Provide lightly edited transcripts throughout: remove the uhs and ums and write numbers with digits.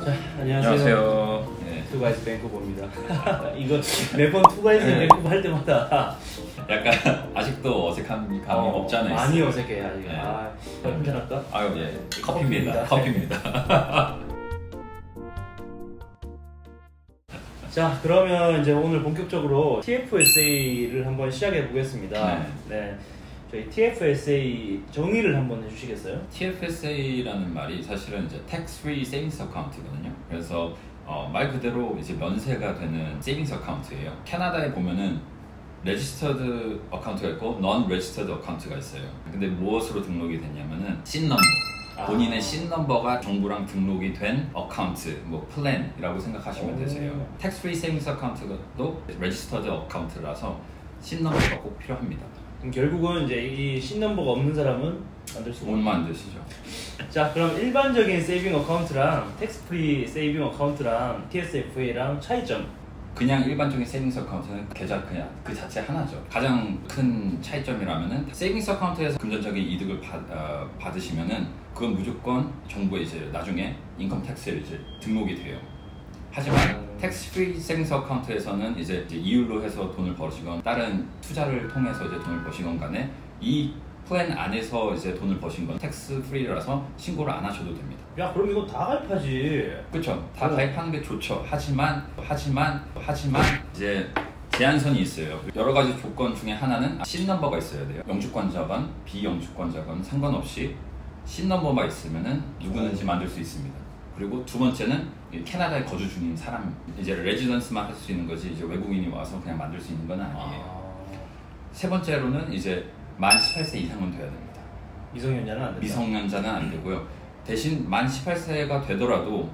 자, 안녕하세요. 네. 투가이즈 밴쿠버입니다. 이거 매번 투가이즈 밴쿠버 할 때마다 약간 아직도 어색한 감이 없지 않아 있어요. 많이 어색해 아직. 네. 한잔 할까? 아유 예, 커피입니다. 자, 그러면 이제 오늘 본격적으로 TFSA를 한번 시작해 보겠습니다. 네. 저희 TFSA 정의를 한번 해주시겠어요? TFSA라는 말이 사실은 이제 Tax Free Savings Account거든요. 그래서 말 그대로 이제 면세가 되는 세이빙스 어카운트예요. 캐나다에 보면은 레지스터드 어카운트가 있고 non registered 어카운트가 있어요. 근데 무엇으로 등록이 됐냐면은 SIN 넘버. 본인의 SIN 넘버가 정부랑 등록이 된 어카운트, 뭐 플랜이라고 생각하시면 되세요. Tax Free Savings 어카운트도 레지스터드 어카운트라서 SIN 넘버가 꼭 필요합니다. 그럼 결국은 이제 이 SIN 넘버가 없는 사람은 만들 수가 못 만드시죠. 자, 그럼 일반적인 세이빙 어카운트랑 텍스 프리 세이빙 어카운트랑 TSFA랑 차이점. 그냥 일반적인 세이빙스 어카운트는 계좌 그냥 그 자체 하나죠. 가장 큰 차이점이라면은 세이빙스 어카운트에서 금전적인 이득을 받으시면은 그건 무조건 정부에 이제 나중에 인컴 텍스에 이제 등록이 돼요. 하지만 텍스 프리 세이빙스 어카운트에서는 이제 이율로 해서 돈을 버시건 다른 투자를 통해서 이제 돈을 버시건 간에 이 플랜 안에서 이제 돈을 버신 건 텍스 프리라서 신고를 안 하셔도 됩니다. 야, 그럼 이거 다 가입하지. 그렇죠. 다 가입하는 게 좋죠. 하지만 이제 제한선이 있어요. 여러 가지 조건 중에 하나는 SIN 넘버가 있어야 돼요. 영주권자건 비영주권자건 상관없이 SIN 넘버만 있으면은 누구든지 만들 수 있습니다. 그리고 두 번째는 캐나다에 거주 중인 사람, 이제 레지던스만 할 수 있는 거지 이제 외국인이 와서 그냥 만들 수 있는 건 아니에요. 세 번째로는 이제 만 18세 이상은 돼야 됩니다. 미성년자는 안 된다. 미성년자는 안 되고요. 대신 만 18세가 되더라도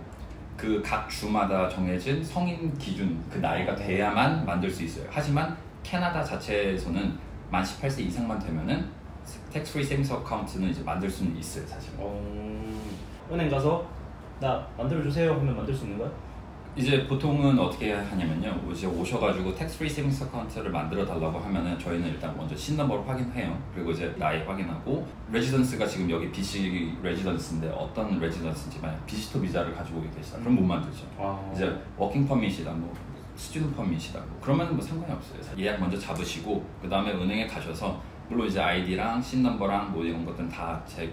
그 각 주마다 정해진 성인 기준 그 나이가 돼야만 만들 수 있어요. 하지만 캐나다 자체에서는 만 18세 이상만 되면은 텍스 프리 세이빙스 어카운트는 이제 만들 수는 있어요, 사실. 은행 가서 나 만들어 주세요 하면 만들 수 있는 거야? 이제 보통은 어떻게 하냐면요, 이제 오셔가지고 텍스 프리 세이빙스 어카운트를 만들어 달라고 하면은 저희는 일단 먼저 SIN 넘버를 확인해요. 그리고 이제 나이 확인하고 레지던스가 지금 여기 BC 레지던스인데 어떤 레지던스인지 만약 비지터 비자를 가지고 계시다 그럼 못 만들죠. 이제 워킹 퍼밋이다, 뭐 스튜던트 퍼밋이다, 뭐 그러면 뭐 상관이 없어요. 예약 먼저 잡으시고 그 다음에 은행에 가셔서 물론 이제 아이디랑 SIN 넘버랑 뭐 이런 것들은 다 이제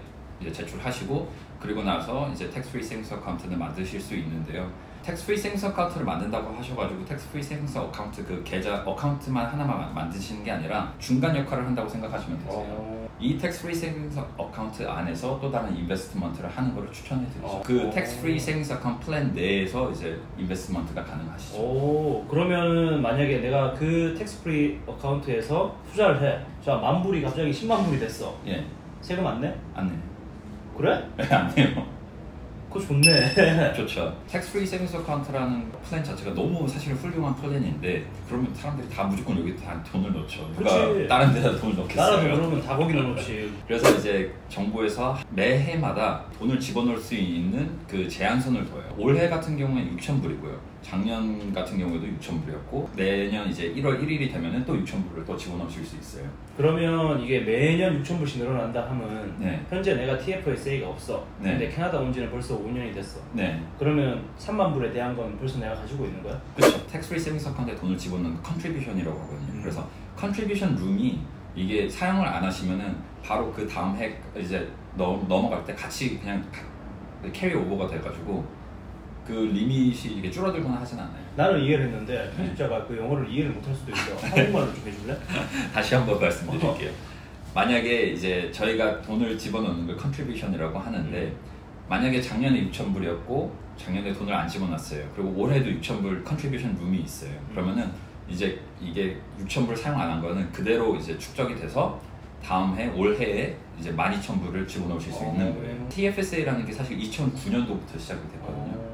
제출하시고 그리고 나서 이제 텍스 프리 세이빙스 어카운트를 만드실 수 있는데요. 텍스 프리 세이빙스 어카운트를 만든다고 하셔가지고 텍스 프리 세이빙스 어카운트 그 계좌 어카운트만 하나만 만드시는 게 아니라 중간 역할을 한다고 생각하시면 되세요. 이 텍스 프리 세이빙스 어카운트 안에서 또 다른 인베스트먼트를 하는 거를 추천해 드리죠. 그 텍스 프리 세이빙스 어카운트 플랜 내에서 이제 인베스트먼트가 가능하시죠. 그러면은 만약에 내가 그 텍스 프리 어카운트에서 투자를 해. 자, 10,000불이 갑자기 100,000불이 됐어. 예. 세금 안 내? 안 내요. 그래? 네, 안 내요. 그거 좋네. 좋죠. 텍스 프리 세이빙스 어카운트라는 플랜 자체가 너무 사실 훌륭한 플랜인데 그러면 사람들이 다 무조건 여기 다 돈을 넣죠. 누가 다른 데다 돈을 넣겠어요? 나라도 그러면 다 거기다 넣지. 그래서 이제 정부에서 매해마다 돈을 집어넣을 수 있는 그 제한선을 둬요. 올해 같은 경우에는 6,000불이고요. 작년 같은 경우에도 6,000불이었고 내년 이제 1월 1일이 되면은 또 6,000불을 또 집어넣으실 수 있어요. 그러면 이게 매년 6,000불씩 늘어난다 하면 네. 현재 내가 TFSA가 없어. 네. 근데 캐나다 온 지는 벌써 5년이 됐어. 네. 그러면 30,000불에 대한 건 벌써 내가 가지고 있는 거야? 그렇죠. 텍스 프리 세이빙스 어카운트에 돈을 집어넣는 거 컨트리뷰션이라고 하거든요. 그래서 컨트리뷰션 룸이 이게 사용을 안 하시면은 바로 그 다음 해 이제 넘어갈 때 같이 그냥 캐리 오버가 돼가지고 그 리밋이 이게 줄어들거나 하진 않아요. 나는 이해를 했는데 편집자가 그 영어를 이해를 못할 수도 있어. 한국말로 좀 해줄래? 다시 한번 말씀드릴게요. 만약에 이제 저희가 돈을 집어넣는 걸 컨트리뷰션이라고 하는데 만약에 작년에 6,000불이었고 작년에 돈을 안 집어넣었어요. 그리고 올해도 6,000불 컨트리뷰션 룸이 있어요. 그러면은 이제 이게 6,000불 사용 안 한 거는 그대로 이제 축적이 돼서 다음 해 올해에 이제 12,000불을 집어넣으실 수 있는 거예요. TFSA라는 게 사실 2009년도부터 시작이 됐거든요.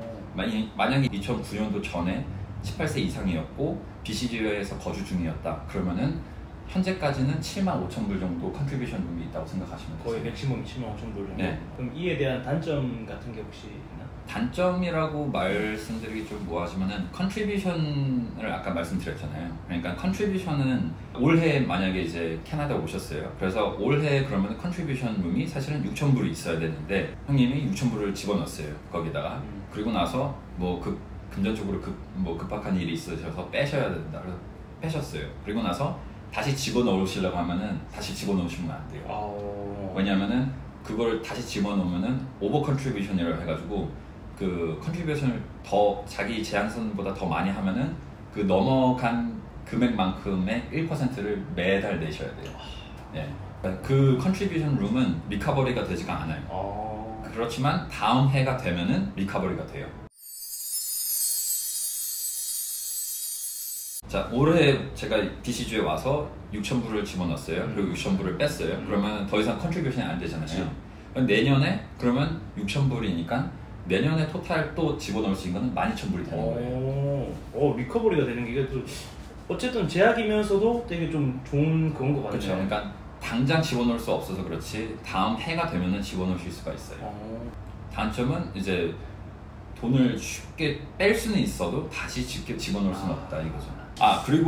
만약에 2009년도 전에 18세 이상이었고 BC지역에서 거주 중이었다 그러면은 현재까지는 75,000불 정도 컨트리뷰션 룸이 있다고 생각하시면 돼요. 거의 맥시멈 75,000불 정도? 네. 그럼 이에 대한 단점 같은 게 혹시 있나? 단점이라고 말씀드리기 좀 뭐하지만은 컨트리뷰션을 아까 말씀드렸잖아요. 그러니까 컨트리뷰션은 올해 만약에 이제 캐나다 오셨어요. 그래서 올해 그러면 컨트리뷰션 룸이 사실은 6,000불이 있어야 되는데 형님이 6,000불을 집어넣었어요. 거기다가 그리고 나서 뭐 금전적으로 급박한 일이 있으셔서 빼셔야 된다. 그래서 빼셨어요. 그리고 나서 다시 집어넣으시려고 하면은 다시 집어넣으시면 안 돼요. 왜냐면은 그걸 다시 집어넣으면은 오버 컨트리뷰션이라고 해가지고 그 컨트리뷰션을 더 자기 제한선보다 더 많이 하면은 그 넘어간 금액만큼의 1%를 매달 내셔야 돼요. 네. 그 컨트리뷰션 룸은 리커버리가 되지가 않아요. 그렇지만 다음 해가 되면은 리커버리가 돼요. 자, 올해 제가 DC주에 와서 6,000불을 집어넣었어요. 그리고 6,000불을 뺐어요. 그러면 더 이상 컨트리뷰션이 안 되잖아요. 내년에 그러면 6,000불이니까 내년에 토탈 또 집어넣을 수 있는 거는 12,000불이 되는 거예요. 리커버리가 되는 게 이게 또 어쨌든 제약이면서도 되게 좀 좋은 그런 거 같아요. 그렇죠. 그러니까 당장 집어넣을 수 없어서 그렇지 다음 해가 되면은 집어넣으실 수가 있어요. 단점은 이제 돈을 쉽게 뺄 수는 있어도 다시 직접 집어넣을 수는 없다 이거죠. 그리고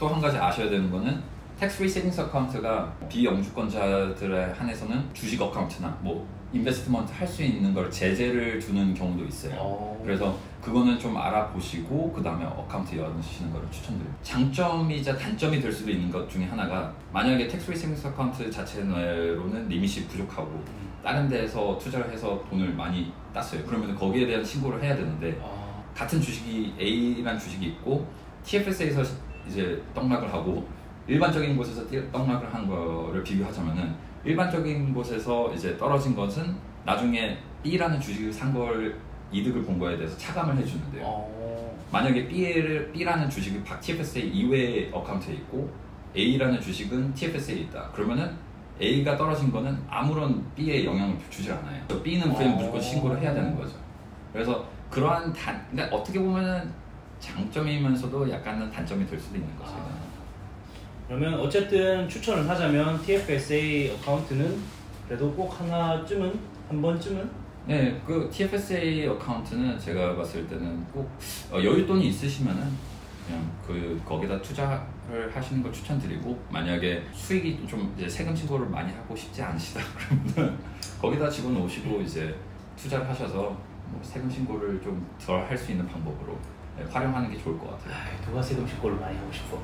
또 한 가지 아셔야 되는 거는 텍스 프리 세빙스 어카운트가 비영주권자들에 한해서는 주식 어카운트나 뭐 인베스트먼트 할 수 있는 걸 제재를 두는 경우도 있어요. 그래서 그거는 좀 알아보시고 그 다음에 어카운트 여시는 걸 추천드려요. 장점이자 단점이 될 수도 있는 것 중에 하나가 만약에 텍스 프리 세빙스 어카운트 자체로는 리밋이 부족하고 다른 데에서 투자를 해서 돈을 많이 땄어요. 그러면 거기에 대한 신고를 해야 되는데 같은 주식이 A란 주식이 있고 TFSA에서 이제 떡락을 하고 일반적인 곳에서 떡락을 한 거를 비교하자면은 일반적인 곳에서 이제 떨어진 것은 나중에 B라는 주식을 산 걸 이득을 본 거에 대해서 차감을 해주는데요. 만약에 B라는 주식이 TFSA 이외의 어카운트에 있고 A라는 주식은 TFSA에 있다. 그러면은 A가 떨어진 거는 아무런 B에 영향을 주지 않아요. B는 그냥 무조건 신고를 해야 되는 거죠. 그래서 그러한 그러니까 어떻게 보면은 장점이면서도 약간은 단점이 될 수도 있는 거죠. 그러면 어쨌든 추천을 하자면 TFSA 어카운트는 그래도 꼭 한 번쯤은? 네, 그 TFSA 어카운트는 제가 봤을 때는 꼭 여윳돈이 있으시면은 그냥 거기다 투자를 하시는 걸 추천드리고 만약에 수익이 좀 이제 세금 신고를 많이 하고 싶지 않으시다 그러면 거기다 집어넣으시고 이제 투자를 하셔서 뭐 세금 신고를 좀 덜 할 수 있는 방법으로 활용하는 게 좋을 것 같아요. 누가 세금 신고를 많이 하고 싶어.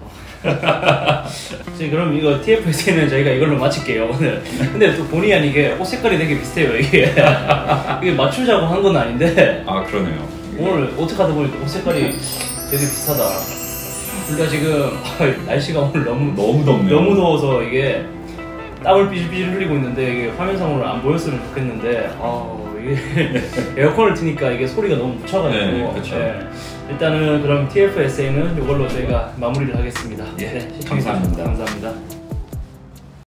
그럼 이거 TFSA는 저희가 이걸로 마칠게요 오늘. 근데 또 본의 아니게 옷 색깔이 되게 비슷해요 이게. 이게 맞추자고 한 건 아닌데. 그러네요. 오늘 어떻게 하다 보니까 옷 색깔이 되게 비슷하다. 그러니까 지금 날씨가 오늘 너무 덥네요. 너무 더워서 이게 땀을 삐질삐질 흘리고 있는데 이게 화면상으로 안 보였으면 좋겠는데 이게 에어컨을 트니까 이게 소리가 너무 묻혀가지고. 네, 그렇죠. 네. 일단은 그럼 TFSA는 이걸로 저희가 마무리를 하겠습니다. 네, 감사합니다. 감사합니다.